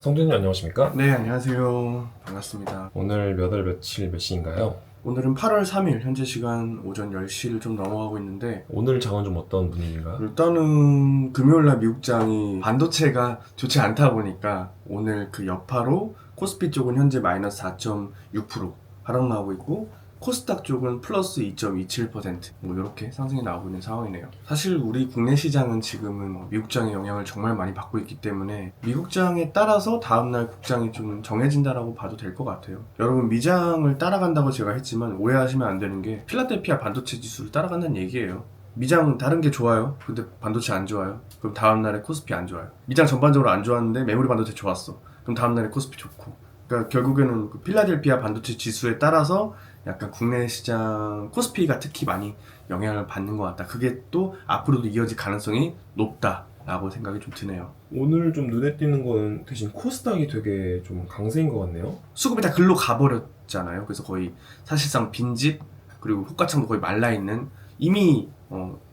성준님 안녕하십니까? 네, 안녕하세요. 반갑습니다. 오늘 몇 월 며칠 몇 시인가요? 오늘은 8월 3일, 현재 시간 오전 10시를 좀 넘어가고 있는데, 오늘 장은 좀 어떤 분위기인가요? 일단은 금요일날 미국장이 반도체가 좋지 않다 보니까 오늘 그 여파로 코스피 쪽은 현재 마이너스 4.6% 하락 나오고 있고, 코스닥 쪽은 플러스 2.27% 뭐 이렇게 상승이 나오고 있는 상황이네요. 사실 우리 국내 시장은 지금은 미국장의 영향을 정말 많이 받고 있기 때문에 미국장에 따라서 다음날 국장이 좀 정해진다라고 봐도 될 것 같아요. 여러분, 미장을 따라간다고 제가 했지만 오해하시면 안 되는 게 필라델피아 반도체 지수를 따라간다는 얘기예요. 미장 다른 게 좋아요. 근데 반도체 안 좋아요. 그럼 다음날에 코스피 안 좋아요. 미장 전반적으로 안 좋았는데 메모리 반도체 좋았어. 그럼 다음날에 코스피 좋고. 그러니까 결국에는 그 필라델피아 반도체 지수에 따라서 약간 국내 시장 코스피가 특히 많이 영향을 받는 것 같다. 그게 또 앞으로도 이어질 가능성이 높다라고 생각이 좀 드네요. 오늘 좀 눈에 띄는 거는 대신 코스닥이 되게 좀 강세인 것 같네요. 수급이 다 글로 가버렸잖아요. 그래서 거의 사실상 빈집 그리고 호가창도 거의 말라있는 이미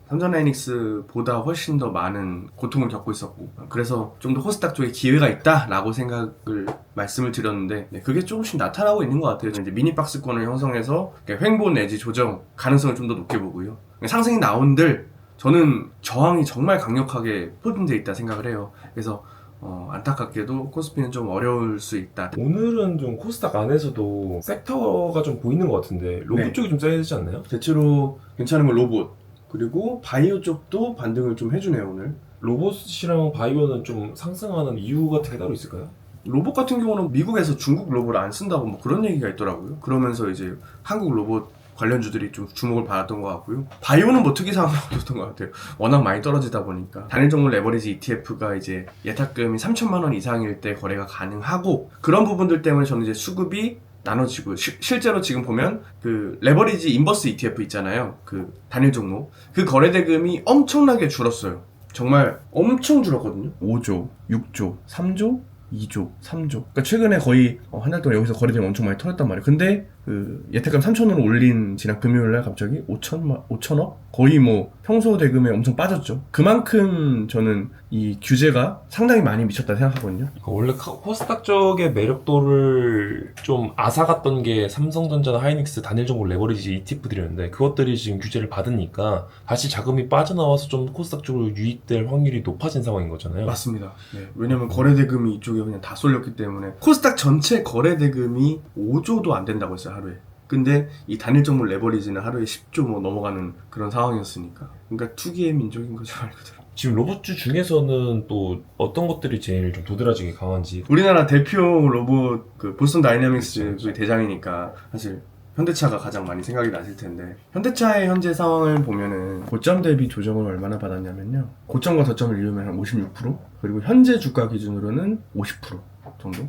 삼성라이닉스보다 훨씬 더 많은 고통을 겪고 있었고, 그래서 좀 더 코스닥 쪽에 기회가 있다라고 생각을 말씀을 드렸는데, 네, 그게 조금씩 나타나고 있는 것 같아요. 이제 미니박스권을 형성해서 횡보 내지 조정 가능성을 좀 더 높게 보고요. 상승이 나온들 저는 저항이 정말 강력하게 포진되어 있다 생각을 해요. 그래서 안타깝게도 코스피는 좀 어려울 수 있다. 오늘은 좀 코스닥 안에서도 섹터가 좀 보이는 것 같은데 로봇 네. 쪽이 좀 세야 되지 않나요? 대체로 괜찮은 건 로봇 그리고 바이오 쪽도 반등을 좀 해주네요. 오늘 로봇이랑 바이오는 좀 상승하는 이유 같은 게 따로 있을까요? 로봇 같은 경우는 미국에서 중국 로봇을 안 쓴다고 뭐 그런 얘기가 있더라고요. 그러면서 이제 한국 로봇 관련주들이 좀 주목을 받았던 것 같고요. 바이오는 뭐 특이사항은 없었던 것 같아요. 워낙 많이 떨어지다 보니까 단일 종목 레버리지 ETF가 이제 예탁금이 3천만 원 이상일 때 거래가 가능하고, 그런 부분들 때문에 저는 이제 수급이 나눠지고, 실제로 지금 보면 그 레버리지 인버스 ETF 있잖아요. 그 단일 종목 그 거래 대금이 엄청나게 줄었어요. 정말 엄청 줄었거든요. 5조, 6조, 3조, 2조, 3조. 그러니까 최근에 거의 한 달 동안 여기서 거래대금 엄청 많이 털었단 말이에요. 근데 그 예탁금 3천원을 올린 지난 금요일날 갑자기 5천억? 거의 뭐 평소 대금에 엄청 빠졌죠. 그만큼 저는 이 규제가 상당히 많이 미쳤다 생각하거든요. 원래 코스닥 쪽의 매력도를 좀 앗아갔던 게 삼성전자나 하이닉스 단일 종목 레버리지 ETF들이었는데 그것들이 지금 규제를 받으니까 다시 자금이 빠져나와서 좀 코스닥 쪽으로 유입될 확률이 높아진 상황인 거잖아요. 맞습니다. 네. 왜냐면 거래 대금이 이쪽에 그냥 다 쏠렸기 때문에 코스닥 전체 거래 대금이 5조도 안 된다고 했어요, 하루에. 근데 이 단일 종목 레버리지는 하루에 10조 뭐 넘어가는 그런 상황이었으니까. 그러니까 투기의 민족인 거죠, 말 그대로. 지금 로봇주 중에서는 또 어떤 것들이 제일 좀 도드라지게 강한지. 우리나라 대표 로봇 그 보스턴 다이내믹스 그 대장이니까 사실 현대차가 가장 많이 생각이 나실 텐데, 현대차의 현재 상황을 보면은 고점 대비 조정을 얼마나 받았냐면요, 고점과 저점을 이루면 한 56%, 그리고 현재 주가 기준으로는 50% 정도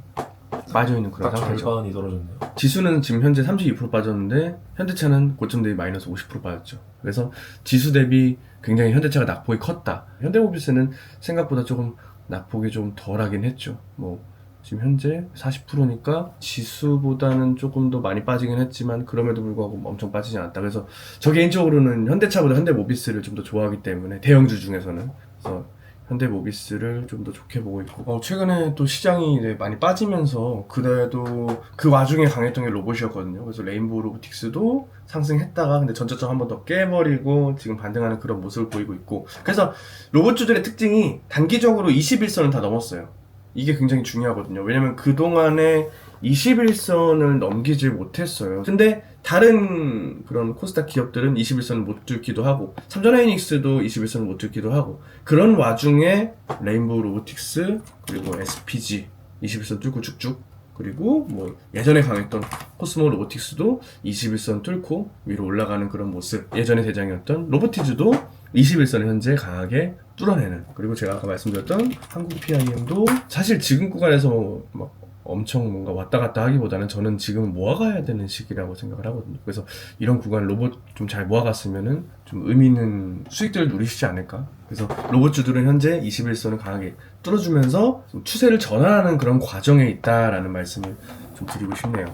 빠져있는 그런 딱 상태죠. 절반이 떨어졌네요. 지수는 지금 현재 32% 빠졌는데 현대차는 고점 대비 마이너스 50% 빠졌죠. 그래서 지수 대비 굉장히 현대차가 낙폭이 컸다. 현대모비스는 생각보다 조금 낙폭이 좀 덜하긴 했죠. 뭐 지금 현재 40%니까 지수보다는 조금 더 많이 빠지긴 했지만 그럼에도 불구하고 엄청 빠지지 않았다. 그래서 저 개인적으로는 현대차보다 현대모비스를 좀 더 좋아하기 때문에, 대형주 중에서는. 그래서 현대모비스를 좀 더 좋게 보고 있고, 최근에 또 시장이 이제 많이 빠지면서 그래도 그 와중에 강했던 게 로봇이었거든요. 그래서 레인보우 로보틱스도 상승했다가 근데 전저점 한 번 더 깨버리고 지금 반등하는 그런 모습을 보이고 있고, 그래서 로봇주들의 특징이 단기적으로 21선을 다 넘었어요. 이게 굉장히 중요하거든요. 왜냐면 그동안에 21선을 넘기질 못했어요. 근데 다른 그런 코스닥 기업들은 21선을 못 뚫기도 하고, 삼성하이닉스도 21선을 못 뚫기도 하고, 그런 와중에 레인보우 로보틱스 그리고 SPG 21선 뚫고 쭉쭉, 그리고 뭐 예전에 강했던 코스모 로보틱스도 21선 뚫고 위로 올라가는 그런 모습, 예전에 대장이었던 로보티즈도 21선을 현재 강하게 뚫어내는, 그리고 제가 아까 말씀드렸던 한국 PIM도 사실 지금 구간에서 막 엄청 뭔가 왔다 갔다 하기보다는 저는 지금 모아가야 되는 시기라고 생각을 하거든요. 그래서 이런 구간 로봇 좀 잘 모아갔으면은 좀 의미 있는 수익들을 누리시지 않을까. 그래서 로봇주들은 현재 21선을 강하게 뚫어주면서 좀 추세를 전환하는 그런 과정에 있다라는 말씀을 좀 드리고 싶네요.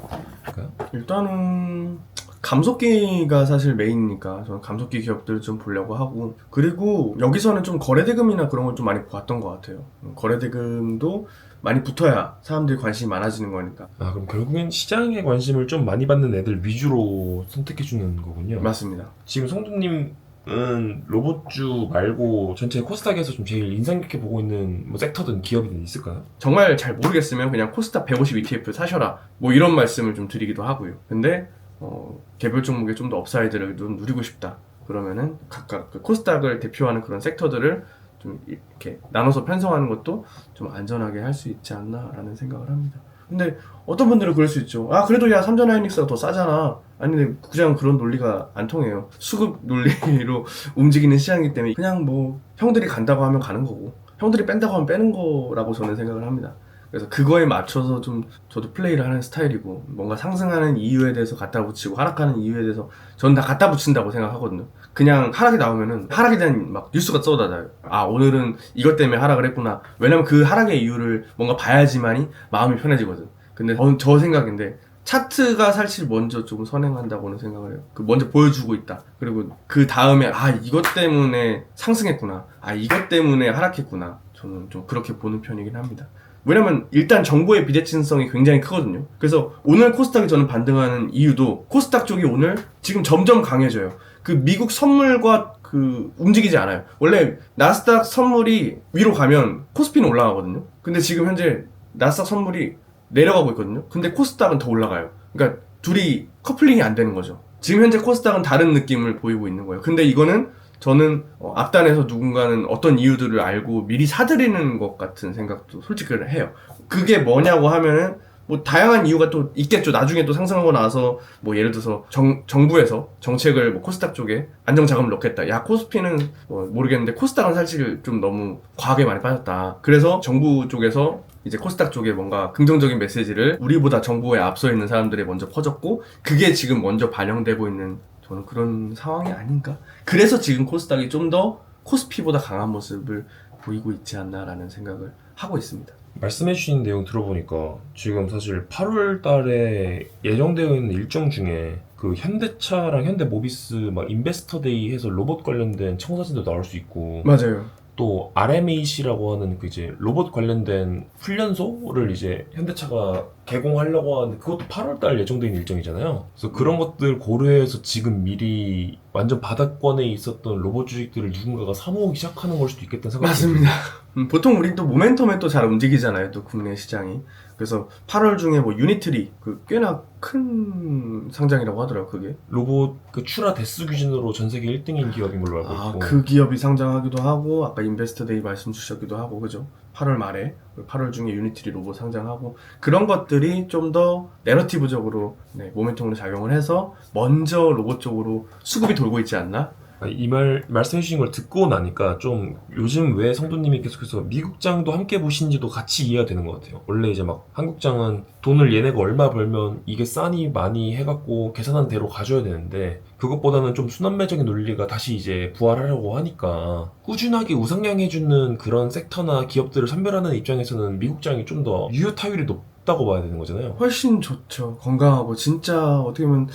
일단은 감속기가 사실 메인이니까 저는 감속기 기업들을 좀 보려고 하고, 그리고 여기서는 좀 거래대금이나 그런 걸 좀 많이 봤던 것 같아요. 거래대금도 많이 붙어야 사람들이 관심이 많아지는 거니까. 아, 그럼 결국엔 시장에 관심을 좀 많이 받는 애들 위주로 선택해주는 거군요. 맞습니다. 지금 성두님은 로봇주 말고 전체 코스닥에서 좀 제일 인상 깊게 보고 있는 뭐 섹터든 기업이든 있을까요? 정말 잘 모르겠으면 그냥 코스닥 150 ETF 사셔라 뭐 이런 말씀을 좀 드리기도 하고요. 근데 개별 종목에 좀 더 업사이드를 좀 누리고 싶다 그러면은 각각 그 코스닥을 대표하는 그런 섹터들을 좀 이렇게 나눠서 편성하는 것도 좀 안전하게 할 수 있지 않나라는 생각을 합니다. 근데 어떤 분들은 그럴 수 있죠. 아, 그래도 야, 삼전하이닉스가 더 싸잖아. 아니, 근데 그냥 그런 논리가 안 통해요. 수급 논리로 움직이는 시장이기 때문에 그냥 뭐 형들이 간다고 하면 가는 거고 형들이 뺀다고 하면 빼는 거라고 저는 생각을 합니다. 그래서 그거에 맞춰서 좀 저도 플레이를 하는 스타일이고, 뭔가 상승하는 이유에 대해서 갖다 붙이고 하락하는 이유에 대해서 저는 다 갖다 붙인다고 생각하거든요. 그냥 하락이 나오면은 하락에 대한 막 뉴스가 쏟아져요. 아, 오늘은 이것 때문에 하락을 했구나. 왜냐면 그 하락의 이유를 뭔가 봐야지만이 마음이 편해지거든. 근데 저 생각인데 차트가 사실 먼저 조금 선행한다고는 생각을 해요. 그 먼저 보여주고 있다. 그리고 그 다음에 아, 이것 때문에 상승했구나. 아, 이것 때문에 하락했구나. 저는 좀 그렇게 보는 편이긴 합니다. 왜냐면 일단 정보의 비대칭성이 굉장히 크거든요. 그래서 오늘 코스닥이 저는 반등하는 이유도 코스닥 쪽이 오늘 지금 점점 강해져요. 그 미국 선물과 그 움직이지 않아요. 원래 나스닥 선물이 위로 가면 코스피는 올라가거든요. 근데 지금 현재 나스닥 선물이 내려가고 있거든요. 근데 코스닥은 더 올라가요. 그러니까 둘이 커플링이 안 되는 거죠. 지금 현재 코스닥은 다른 느낌을 보이고 있는 거예요. 근데 이거는 저는 앞단에서 누군가는 어떤 이유들을 알고 미리 사들이는 것 같은 생각도 솔직히 해요. 그게 뭐냐고 하면은 뭐 다양한 이유가 또 있겠죠. 나중에 또 상승하고 나서 뭐 예를 들어서 정부에서 정책을 뭐 코스닥 쪽에 안정 자금을 넣겠다. 야, 코스피는 뭐 모르겠는데 코스닥은 사실 좀 너무 과하게 많이 빠졌다. 그래서 정부 쪽에서 이제 코스닥 쪽에 뭔가 긍정적인 메시지를 우리보다 정부에 앞서 있는 사람들이 먼저 퍼졌고, 그게 지금 먼저 반영되고 있는 저는 그런 상황이 아닌가? 그래서 지금 코스닥이 좀 더 코스피보다 강한 모습을 보이고 있지 않나라는 생각을 하고 있습니다. 말씀해주신 내용 들어보니까 지금 사실 8월 달에 예정되어 있는 일정 중에 그 현대차랑 현대모비스 막 인베스터데이 해서 로봇 관련된 청사진도 나올 수 있고, 맞아요. 또 RMAC라고 하는 그 이제 로봇 관련된 훈련소를 이제 현대차가 개공하려고 하는데 그것도 8월 달 예정돼 있는 일정이잖아요. 그래서 그런 것들 고려해서 지금 미리 완전 바닥권에 있었던 로봇 주식들을 누군가가 사모으기 시작하는 걸 수도 있겠다는 생각이 맞습니다. 보통 우리 또 모멘텀에 또 잘 움직이잖아요. 또 국내 시장이. 그래서 8월 중에 뭐 유니트리 그 꽤나 큰 상장이라고 하더라고요. 그게. 로봇 그 출하 대수 기준으로 전 세계 1등인 기업인 걸로 알고 아, 있고. 그 기업이 상장하기도 하고 아까 인베스터데이 말씀 주셨기도 하고 그죠? 8월 말에 8월 중에 유니트리 로봇 상장하고 그런 것들이 좀 더 내러티브적으로 모멘텀으로 작용을 해서 먼저 로봇 쪽으로 수급이 돌고 있지 않나? 이 말씀해주신 걸 듣고 나니까 좀 요즘 왜 성도님이 계속해서 미국장도 함께 보시는지도 같이 이해가 되는 것 같아요. 원래 이제 막 한국장은 돈을 얘네가 얼마 벌면 이게 싸니 많이 해갖고 계산한 대로 가져야 되는데, 그것보다는 좀 순환매적인 논리가 다시 이제 부활하려고 하니까 꾸준하게 우상향해주는 그런 섹터나 기업들을 선별하는 입장에서는 미국장이 좀 더 유효타율이 높다고 봐야 되는 거잖아요. 훨씬 좋죠. 건강하고 진짜 어떻게 보면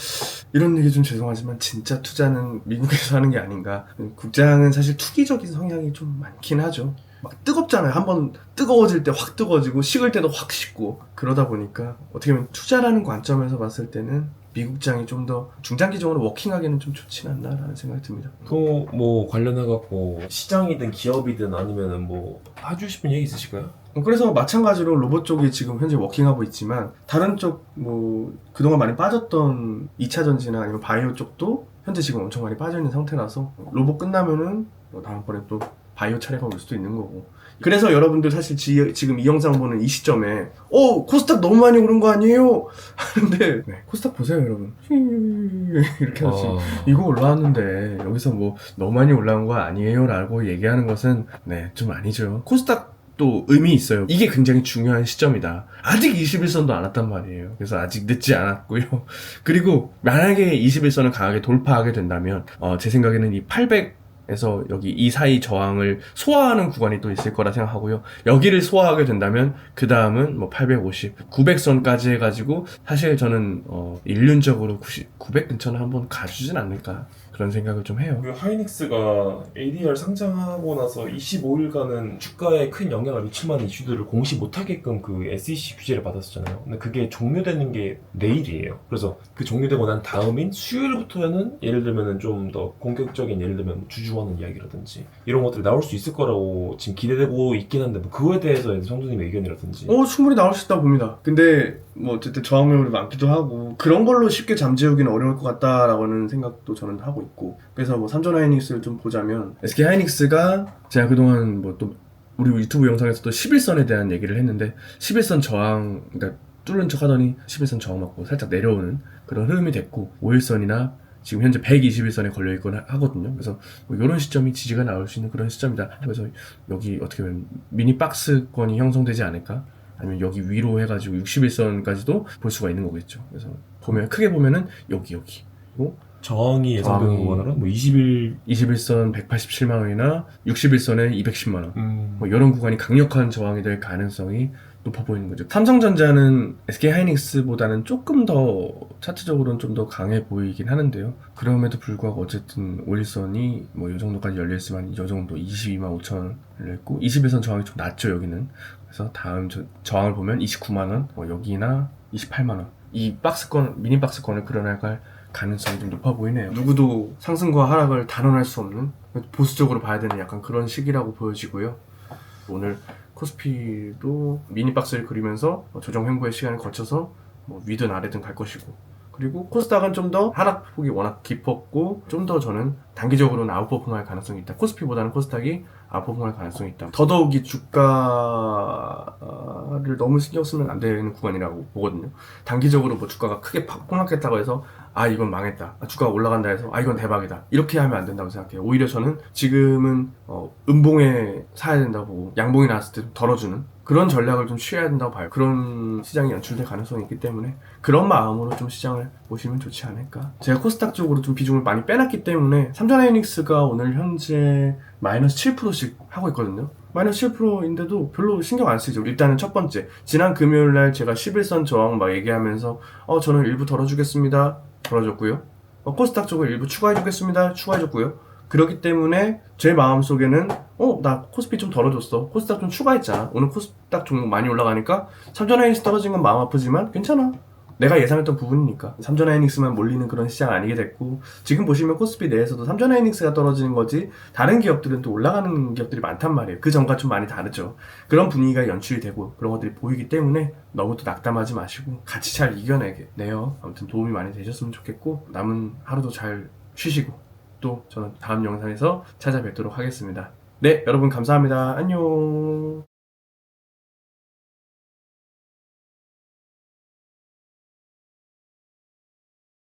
이런 얘기 좀 죄송하지만 진짜 투자는 미국에서 하는 게 아닌가. 국장은 사실 투기적인 성향이 좀 많긴 하죠. 막 뜨겁잖아요. 한번 뜨거워질 때 확 뜨거워지고 식을 때도 확 식고 그러다 보니까 어떻게 보면 투자라는 관점에서 봤을 때는 미국장이 좀 더 중장기적으로 워킹하기는 좀 좋진 않나라는 생각이 듭니다. 또 뭐 관련해갖고 시장이든 기업이든 아니면은 뭐 해주고 싶은 얘기 있으실까요? 그래서 마찬가지로 로봇 쪽이 지금 현재 워킹하고 있지만 다른 쪽 뭐 그동안 많이 빠졌던 2차 전지나 아니면 바이오 쪽도 현재 지금 엄청 많이 빠져있는 상태라서 로봇 끝나면은 뭐 다음번에 또 바이오 차례가 올 수도 있는 거고. 그래서 여러분들 사실 지금 이 영상 보는 이 시점에 코스닥 너무 많이 오른 거 아니에요? 하는데 코스닥 보세요 여러분. 이렇게 하지. 이거 올라왔는데 여기서 뭐 너무 많이 올라온 거 아니에요? 라고 얘기하는 것은 좀 아니죠. 코스닥 또 의미 있어요. 이게 굉장히 중요한 시점이다. 아직 21선도 안 왔단 말이에요. 그래서 아직 늦지 않았고요. 그리고 만약에 21선을 강하게 돌파하게 된다면 제 생각에는 이 800에서 여기 이 사이 저항을 소화하는 구간이 또 있을 거라 생각하고요. 여기를 소화하게 된다면 그 다음은 뭐 850, 900선까지 해가지고 사실 저는 일륜적으로 900 근처는 한번 가주진 않을까 그런 생각을 좀 해요. 그 하이닉스가 ADR 상장하고 나서 25일간은 주가에 큰 영향을 미칠 만한 이슈들을 공시 못하게끔 그 SEC 규제를 받았었잖아요. 근데 그게 종료되는 게 내일이에요. 그래서 그 종료되고 난 다음인 수요일부터는 예를 들면은 좀 더 공격적인, 예를 들면 주주하는 이야기라든지 이런 것들이 나올 수 있을 거라고 지금 기대되고 있긴 한데, 뭐 그거에 대해서 성준님의 의견이라든지. 충분히 나올 수 있다고 봅니다. 근데 뭐 어쨌든 저항력이 많기도 하고 그런 걸로 쉽게 잠재우기는 어려울 것 같다라고는 생각도 저는 하고 있고, 그래서 뭐 삼전 하이닉스를 좀 보자면 SK 하이닉스가 제가 그동안 뭐 또 우리 유튜브 영상에서도 11선에 대한 얘기를 했는데 11선 저항, 그러니까 뚫는 척 하더니 11선 저항 맞고 살짝 내려오는 그런 흐름이 됐고, 5일선이나 지금 현재 121선에 걸려있거나 하거든요. 그래서 뭐 이런 시점이 지지가 나올 수 있는 그런 시점이다. 그래서 여기 어떻게 보면 미니 박스권이 형성되지 않을까? 아니면 여기 위로 해가지고 61선까지도 볼 수가 있는 거겠죠. 그래서 보면 크게 보면은 여기 그리고 저항이 예상되는 저항이- 거는 뭐 20일 21선 187만 원이나 61선에 210만 원. 뭐 이런 구간이 강력한 저항이 될 가능성이 높아 보이는 거죠. 삼성전자는 SK 하이닉스보다는 조금 더 차트적으로는 좀 더 강해 보이긴 하는데요. 그럼에도 불구하고 어쨌든 5일선이 뭐 이 정도까지 열려있으면 이 정도 22만 5천 원 열려있고, 21선 저항이 좀 낮죠 여기는. 그래서 다음 저항을 보면 29만 원, 뭐 여기나 28만 원. 이 박스권, 미니 박스권을 끌어나갈 가능성이 좀 높아 보이네요. 누구도 상승과 하락을 단언할 수 없는, 보수적으로 봐야 되는 약간 그런 시기라고 보여지고요. 오늘 코스피도 미니박스를 그리면서 조정 횡보의 시간을 거쳐서 뭐 위든 아래든 갈 것이고, 그리고 코스닥은 좀 더 하락폭이 워낙 깊었고 좀 더 저는 단기적으로는 아웃퍼폼할 가능성이 있다. 코스피보다는 코스닥이 아웃퍼폼할 가능성이 있다. 더더욱이 주가를 너무 신경 쓰면 안 되는 구간이라고 보거든요. 단기적으로 뭐 주가가 크게 폭락했다고 해서 이건 망했다, 주가가 올라간다 해서 이건 대박이다, 이렇게 하면 안 된다고 생각해요. 오히려 저는 지금은 음봉에 사야 된다고 보고, 양봉이 나왔을 때 좀 덜어주는 그런 전략을 좀 취해야 된다고 봐요. 그런 시장이 연출될 가능성이 있기 때문에 그런 마음으로 좀 시장을 보시면 좋지 않을까. 제가 코스닥 쪽으로 좀 비중을 많이 빼놨기 때문에 삼성하이닉스가 오늘 현재 마이너스 7%씩 하고 있거든요. 마이너스 7%인데도 별로 신경 안 쓰죠. 일단은 첫 번째, 지난 금요일날 제가 11선 저항 막 얘기하면서 저는 일부 덜어주겠습니다, 덜어줬고요. 코스닥 쪽을 일부 추가해주겠습니다, 추가해줬고요. 그렇기 때문에 제 마음속에는 나 코스피 좀 덜어줬어, 코스닥 좀 추가했잖아, 오늘 코스닥 종목 많이 올라가니까 삼전하이닉스 떨어진 건 마음 아프지만 괜찮아, 내가 예상했던 부분이니까. 삼전하이닉스만 몰리는 그런 시장 아니게 됐고, 지금 보시면 코스피 내에서도 삼전하이닉스가 떨어지는 거지 다른 기업들은 또 올라가는 기업들이 많단 말이에요. 그 전과 좀 많이 다르죠. 그런 분위기가 연출이 되고 그런 것들이 보이기 때문에 너무 또 낙담하지 마시고 같이 잘 이겨내요. 아무튼 도움이 많이 되셨으면 좋겠고, 남은 하루도 잘 쉬시고 또 저는 다음 영상에서 찾아뵙도록 하겠습니다. 네, 여러분 감사합니다. 안녕.